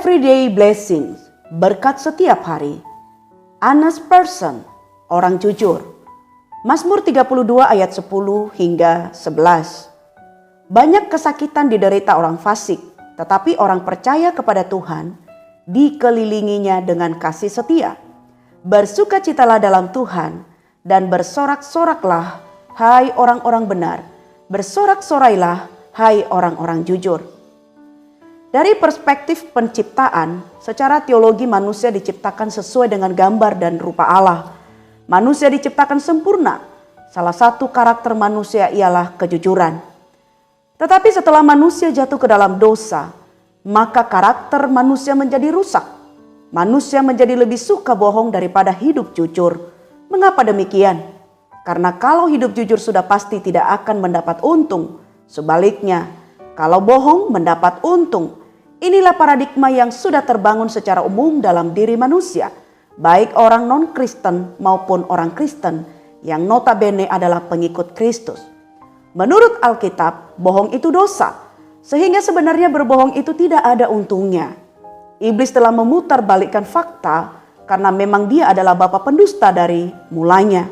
Everyday blessings, berkat setiap hari. Honest person, orang jujur. Mazmur 32 ayat 10 hingga 11. Banyak kesakitan diderita orang fasik, tetapi orang percaya kepada Tuhan dikelilinginya dengan kasih setia. Bersukacitalah dalam Tuhan dan bersorak-soraklah, hai orang-orang benar. Bersorak-sorailah, hai orang-orang jujur. Dari perspektif penciptaan, secara teologi manusia diciptakan sesuai dengan gambar dan rupa Allah. Manusia diciptakan sempurna. Salah satu karakter manusia ialah kejujuran. Tetapi setelah manusia jatuh ke dalam dosa, maka karakter manusia menjadi rusak. Manusia menjadi lebih suka bohong daripada hidup jujur. Mengapa demikian? Karena kalau hidup jujur sudah pasti tidak akan mendapat untung. Sebaliknya, kalau bohong mendapat untung. Inilah paradigma yang sudah terbangun secara umum dalam diri manusia, baik orang non-Kristen maupun orang Kristen yang notabene adalah pengikut Kristus. Menurut Alkitab, bohong itu dosa, sehingga sebenarnya berbohong itu tidak ada untungnya. Iblis telah memutarbalikkan fakta karena memang dia adalah bapa pendusta dari mulanya.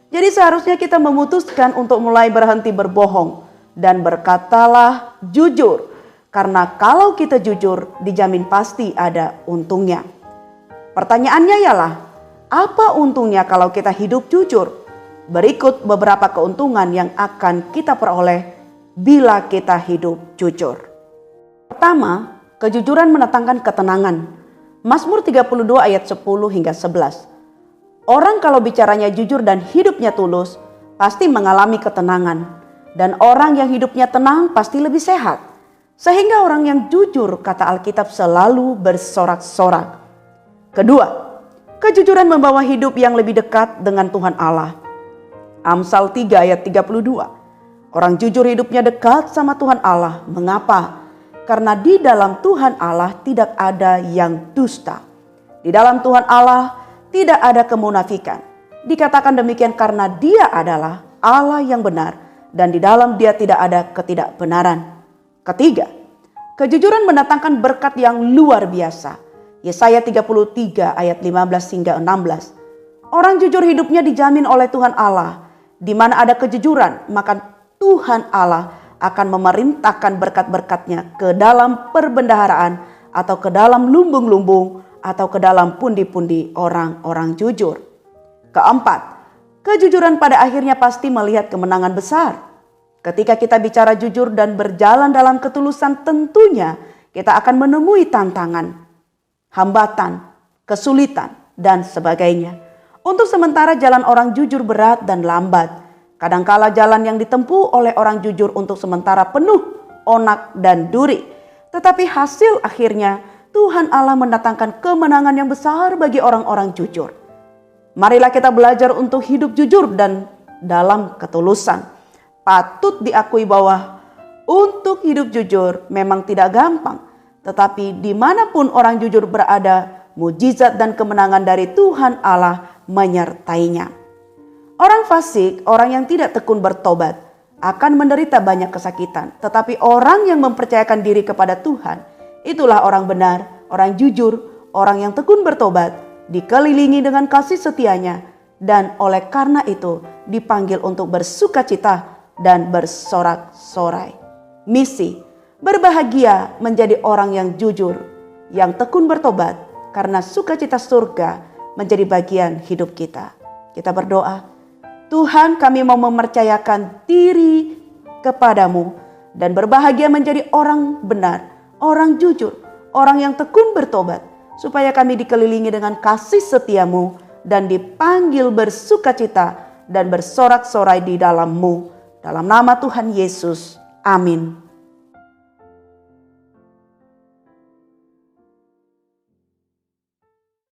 Jadi seharusnya kita memutuskan untuk mulai berhenti berbohong dan berkatalah jujur. Karena kalau kita jujur, dijamin pasti ada untungnya. Pertanyaannya ialah, apa untungnya kalau kita hidup jujur? Berikut beberapa keuntungan yang akan kita peroleh bila kita hidup jujur. Pertama, kejujuran mendatangkan ketenangan. Mazmur 32 ayat 10 hingga 11. Orang kalau bicaranya jujur dan hidupnya tulus, pasti mengalami ketenangan. Dan orang yang hidupnya tenang pasti lebih sehat. Sehingga orang yang jujur, kata Alkitab, selalu bersorak-sorak. Kedua, kejujuran membawa hidup yang lebih dekat dengan Tuhan Allah. Amsal 3 ayat 32. Orang jujur hidupnya dekat sama Tuhan Allah. Mengapa? Karena di dalam Tuhan Allah tidak ada yang dusta. Di dalam Tuhan Allah tidak ada kemunafikan. Dikatakan demikian karena Dia adalah Allah yang benar dan di dalam Dia tidak ada ketidakbenaran. Ketiga, kejujuran mendatangkan berkat yang luar biasa. Yesaya 33 ayat 15 hingga 16. Orang jujur hidupnya dijamin oleh Tuhan Allah. Di mana ada kejujuran, maka Tuhan Allah akan memerintahkan berkat-berkatnya ke dalam perbendaharaan atau ke dalam lumbung-lumbung atau ke dalam pundi-pundi orang-orang jujur. Keempat, kejujuran pada akhirnya pasti melihat kemenangan besar. Ketika kita bicara jujur dan berjalan dalam ketulusan, tentunya kita akan menemui tantangan, hambatan, kesulitan, dan sebagainya. Untuk sementara jalan orang jujur berat dan lambat. Kadangkala jalan yang ditempuh oleh orang jujur untuk sementara penuh onak dan duri. Tetapi hasil akhirnya Tuhan Allah mendatangkan kemenangan yang besar bagi orang-orang jujur. Marilah kita belajar untuk hidup jujur dan dalam ketulusan. Patut diakui bahwa untuk hidup jujur memang tidak gampang. Tetapi dimanapun orang jujur berada, mujizat dan kemenangan dari Tuhan Allah menyertainya. Orang fasik, orang yang tidak tekun bertobat, akan menderita banyak kesakitan. Tetapi orang yang mempercayakan diri kepada Tuhan, itulah orang benar, orang jujur, orang yang tekun bertobat, dikelilingi dengan kasih setianya, dan oleh karena itu dipanggil untuk bersukacita dan bersorak-sorai. Misi, berbahagia menjadi orang yang jujur, yang tekun bertobat, karena sukacita surga menjadi bagian hidup kita. Kita berdoa, Tuhan, kami mau mempercayakan diri kepadamu dan berbahagia menjadi orang benar, orang jujur, orang yang tekun bertobat, supaya kami dikelilingi dengan kasih setiamu dan dipanggil bersukacita dan bersorak-sorai di dalam-Mu. Dalam nama Tuhan Yesus, amin.